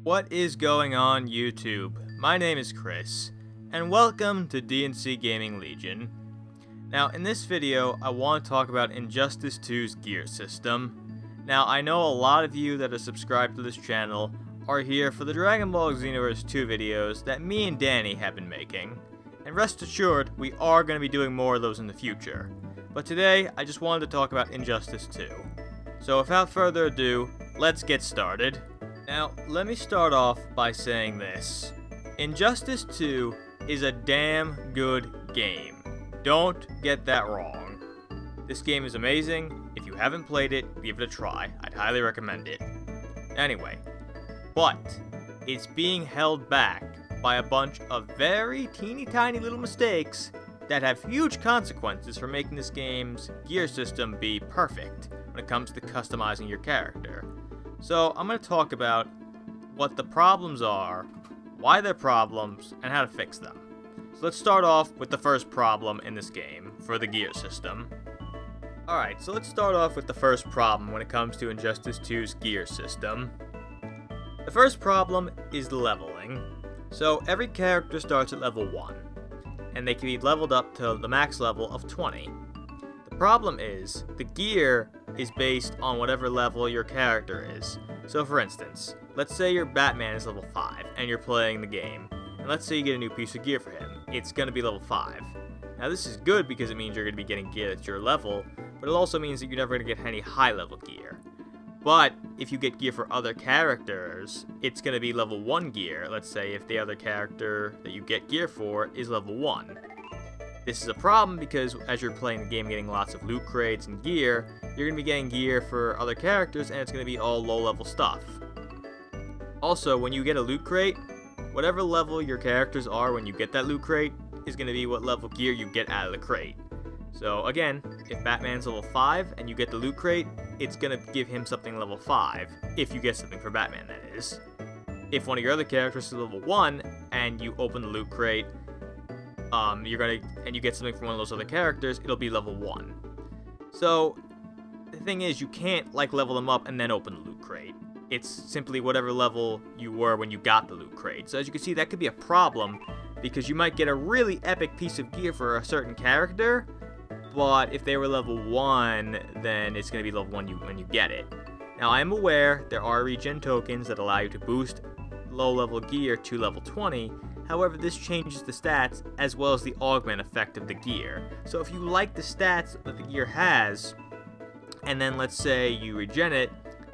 What is going on YouTube? My name is Chris, and welcome to D&CGaming Legion. Now in this video, I want to talk about Injustice 2's gear system. Now I know a lot of you that are subscribed to this channel are here for the Dragon Ball Xenoverse 2 videos that me and Danny have been making. And rest assured, we are going to be doing more of those in the future. But today, I just wanted to talk about Injustice 2. So without further ado, let's get started. Now, let me start off by saying this. Injustice 2 is a damn good game. Don't get that wrong. This game is amazing. If you haven't played it, give it a try. I'd highly recommend it. Anyway, but it's being held back by a bunch of very teeny tiny little mistakes that have huge consequences for making this game's gear system be perfect when it comes to customizing your character. So I'm going to talk about what the problems are, why they're problems, and how to fix them. So let's start off with the first problem in this game for the gear system. Alright, so let's start off with the first problem when it comes to Injustice 2's gear system. The first problem is leveling. So every character starts at level 1, and they can be leveled up to the max level of 20. The problem is, the gear is based on whatever level your character is. So for instance, let's say your Batman is level 5, and you're playing the game, and let's say you get a new piece of gear for him. It's going to be level 5. Now this is good because it means you're going to be getting gear at your level, but it also means that you're never going to get any high level gear. But if you get gear for other characters, it's going to be level 1 gear, let's say if the other character that you get gear for is level 1. This is a problem because as you're playing the game getting lots of loot crates and gear, you're going to be getting gear for other characters and it's going to be all low level stuff. Also, when you get a loot crate, whatever level your characters are when you get that loot crate is going to be what level gear you get out of the crate. So again, if Batman's level 5 and you get the loot crate, it's going to give him something level 5, if you get something for Batman, that is. If one of your other characters is level 1 and you open the loot crate, you get something from one of those other characters, it'll be level 1. So the thing is, you can't level them up and then open the loot crate. It's simply whatever level you were when you got the loot crate. So as you can see, that could be a problem because you might get a really epic piece of gear for a certain character, but if they were level 1, then it's going to be level 1 when you get it. Now I am aware there are regen tokens that allow you to boost low level gear to level 20. However, this changes the stats as well as the augment effect of the gear. So if you like the stats that the gear has, and then let's say you regen it,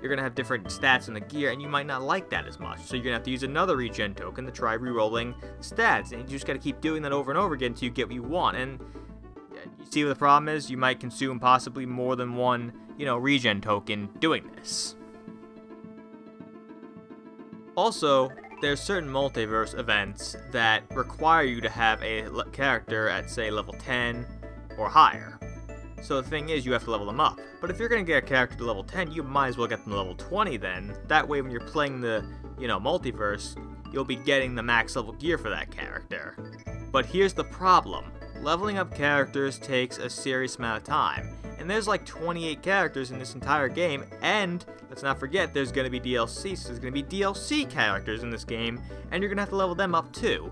you're going to have different stats on the gear, and you might not like that as much. So you're going to have to use another regen token to try re-rolling stats, and you just got to keep doing that over and over again until you get what you want. And you see what the problem is? You might consume possibly more than one, regen token doing this. Also, there's certain multiverse events that require you to have a character at, say, level 10 or higher. So the thing is, you have to level them up. But if you're going to get a character to level 10, you might as well get them to level 20 then. That way when you're playing the, multiverse, you'll be getting the max level gear for that character. But here's the problem. Leveling up characters takes a serious amount of time. And there's 28 characters in this entire game, and let's not forget there's going to be DLC, so there's going to be DLC characters in this game, and you're going to have to level them up too.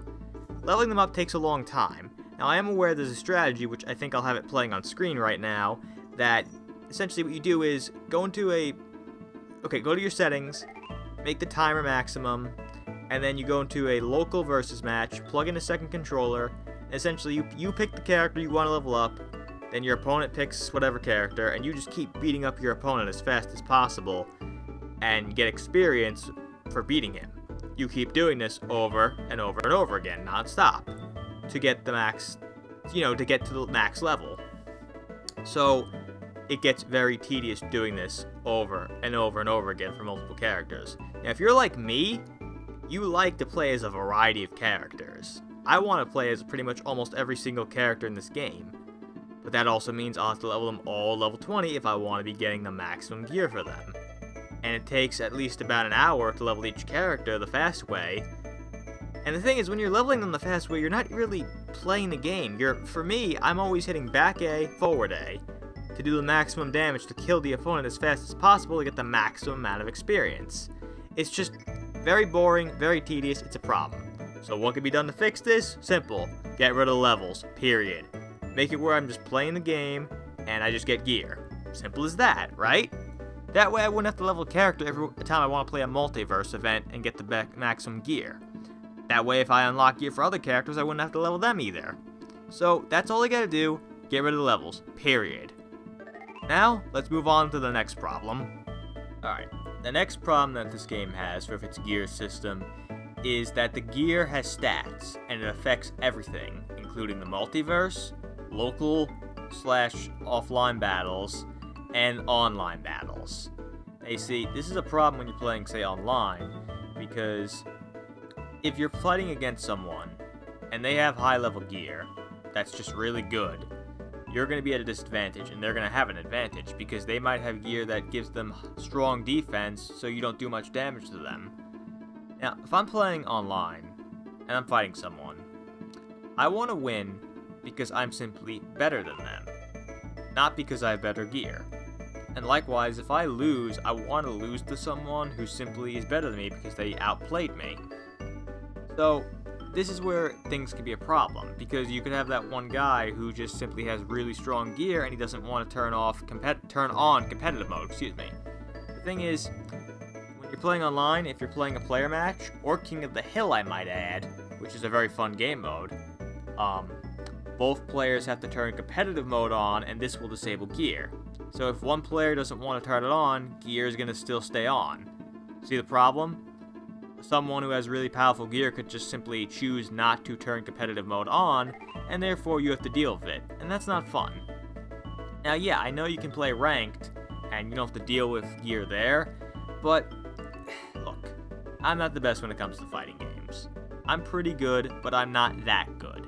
Leveling them up takes a long time. Now I am aware there's a strategy, which I think I'll have it playing on screen right now, that essentially what you do is go to your settings, make the timer maximum, and then you go into a local versus match, plug in a second controller, and essentially you pick the character you want to level up, then your opponent picks whatever character, and you just keep beating up your opponent as fast as possible, and get experience for beating him. You keep doing this over and over and over again, non-stop, to get the max, to get to the max level. So, it gets very tedious doing this over and over and over again for multiple characters. Now, if you're like me, you like to play as a variety of characters. I want to play as pretty much almost every single character in this game. But that also means I'll have to level them all level 20 if I want to be getting the maximum gear for them. And it takes at least about an hour to level each character the fast way. And the thing is, when you're leveling them the fast way, you're not really playing the game. For me, I'm always hitting back A, forward A, to do the maximum damage to kill the opponent as fast as possible to get the maximum amount of experience. It's just very boring, very tedious, it's a problem. So what can be done to fix this? Simple. Get rid of the levels, period. Make it where I'm just playing the game, and I just get gear. Simple as that, right? That way I wouldn't have to level a character every time I want to play a multiverse event and get the maximum gear. That way if I unlock gear for other characters, I wouldn't have to level them either. So that's all I gotta do, get rid of the levels, period. Now, let's move on to the next problem. Alright, the next problem that this game has with its gear system is that the gear has stats, and it affects everything, including the multiverse, local/offline battles, and online battles. Now you see, this is a problem when you're playing, say, online, because if you're fighting against someone, and they have high-level gear, that's just really good, you're going to be at a disadvantage, and they're going to have an advantage, because they might have gear that gives them strong defense, so you don't do much damage to them. Now, if I'm playing online, and I'm fighting someone, I want to win because I'm simply better than them, not because I have better gear. And likewise, if I lose, I want to lose to someone who simply is better than me because they outplayed me. So, this is where things can be a problem, because you could have that one guy who just simply has really strong gear and he doesn't want to turn on competitive mode, The thing is, when you're playing online, if you're playing a player match, or King of the Hill I might add, which is a very fun game mode, both players have to turn competitive mode on, and this will disable gear. So if one player doesn't want to turn it on, gear is going to still stay on. See the problem? Someone who has really powerful gear could just simply choose not to turn competitive mode on, and therefore you have to deal with it, and that's not fun. Now yeah, I know you can play ranked, and you don't have to deal with gear there, but look, I'm not the best when it comes to fighting games. I'm pretty good, but I'm not that good.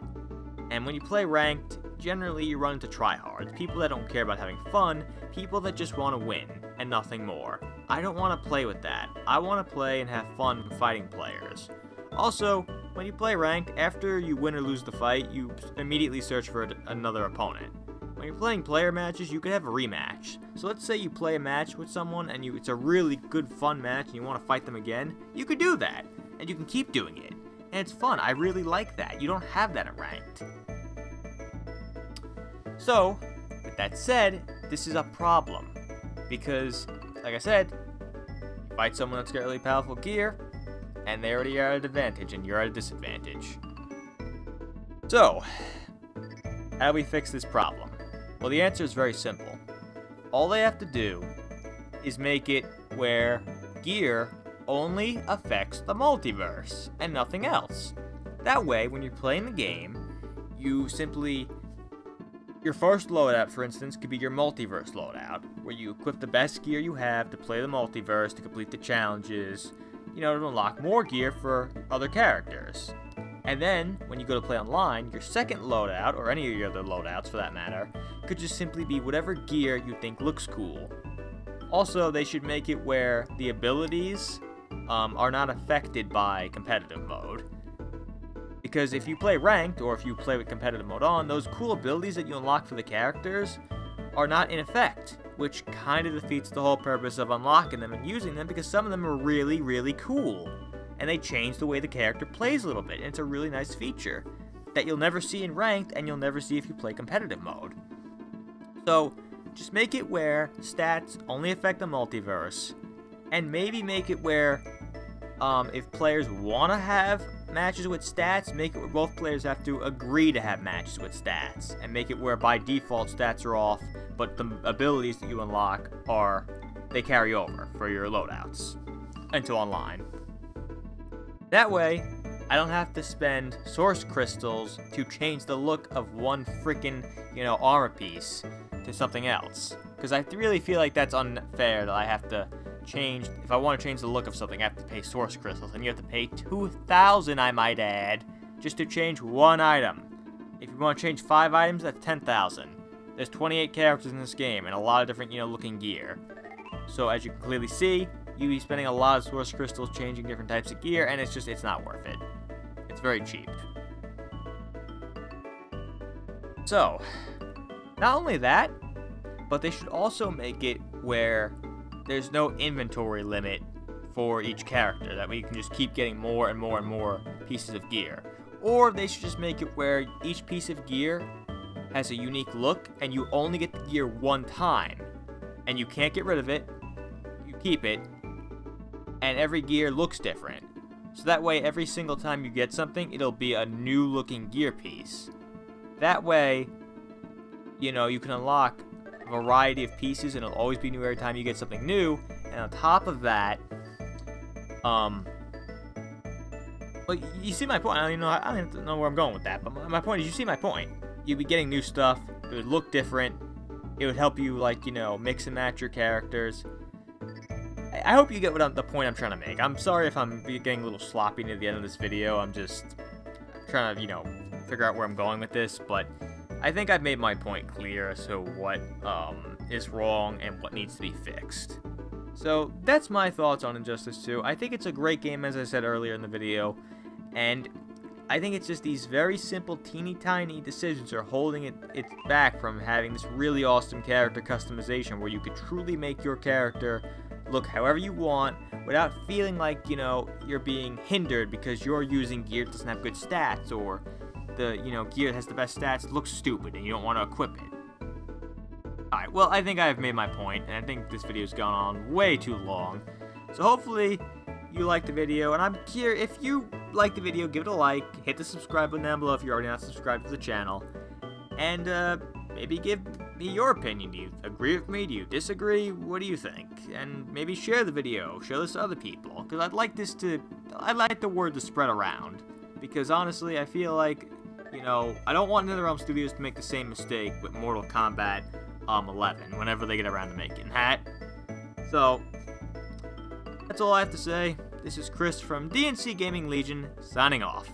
And when you play ranked, generally you run into tryhards, people that don't care about having fun, people that just want to win, and nothing more. I don't want to play with that. I want to play and have fun fighting players. Also, when you play ranked, after you win or lose the fight, you immediately search for another opponent. When you're playing player matches, you can have a rematch. So let's say you play a match with someone and it's a really good fun match and you want to fight them again, you could do that, and you can keep doing it. And it's fun. I really like that. You don't have that at ranked. So, with that said, this is a problem. Because, like I said, you fight someone that's got really powerful gear, and they already are at an advantage, and you're at a disadvantage. So, how do we fix this problem? Well, the answer is very simple. All they have to do is make it where gear only affects the multiverse, and nothing else. That way, when you're playing the game, you simply... Your first loadout, for instance, could be your multiverse loadout, where you equip the best gear you have to play the multiverse, to complete the challenges, to unlock more gear for other characters. And then, when you go to play online, your second loadout, or any of your other loadouts for that matter, could just simply be whatever gear you think looks cool. Also, they should make it where the abilities are not affected by competitive mode. Because if you play ranked, or if you play with competitive mode on, those cool abilities that you unlock for the characters are not in effect, which kind of defeats the whole purpose of unlocking them and using them, because some of them are really, really cool. And they change the way the character plays a little bit, and it's a really nice feature that you'll never see in ranked, and you'll never see if you play competitive mode. So, just make it where stats only affect the multiverse, and maybe make it where if players want to have matches with stats, make it where both players have to agree to have matches with stats, and make it where by default stats are off, but the abilities that you unlock they carry over for your loadouts into online. That way, I don't have to spend source crystals to change the look of one freaking, armor piece to something else. Because I really feel like that's unfair that I have to change, if I want to change the look of something, I have to pay source crystals, and you have to pay 2,000, I might add, just to change one item. If you want to change 5 items, that's 10,000. There's 28 characters in this game, and a lot of different, looking gear. So as you can clearly see, you'd be spending a lot of source crystals changing different types of gear, and it's not worth it. It's very cheap. So, not only that, but they should also make it where there's no inventory limit for each character. That way you can just keep getting more and more and more pieces of gear. Or they should just make it where each piece of gear has a unique look, and you only get the gear one time. And you can't get rid of it. You keep it. And every gear looks different. So that way, every single time you get something, it'll be a new looking gear piece. That way, you know, you can unlock a variety of pieces, and it'll always be new every time you get something new. And on top of that, well, you see my point. I don't even know where I'm going with that, but my point is, you see my point. You'd be getting new stuff. It would look different. It would help you, like, you know, mix and match your characters. I hope you get the point I'm trying to make. I'm sorry if I'm getting a little sloppy near the end of this video. I'm just trying to, you know, figure out where I'm going with this, but I think I've made my point clear as to what is wrong and what needs to be fixed. So that's my thoughts on Injustice 2. I think it's a great game, as I said earlier in the video, and I think it's just these very simple, teeny tiny decisions are holding it back from having this really awesome character customization where you could truly make your character look however you want without feeling like, you know, you're being hindered because you're using gear that doesn't have good stats, or the, you know, gear that has the best stats looks stupid and you don't want to equip it. Alright, well, I think I've made my point, and I think this video's gone on way too long. So hopefully you liked the video, and I'm curious, if you like the video, give it a like, hit the subscribe button down below if you're already not subscribed to the channel, and maybe give me your opinion. Do you agree with me? Do you disagree? What do you think? And maybe share the video, share this to other people, because I'd like the word to spread around, because honestly, I feel like, you know, I don't want NetherRealm Studios to make the same mistake with Mortal Kombat 11 whenever they get around to making that. So that's all I have to say. This is Chris from D&CGaming Legion, signing off.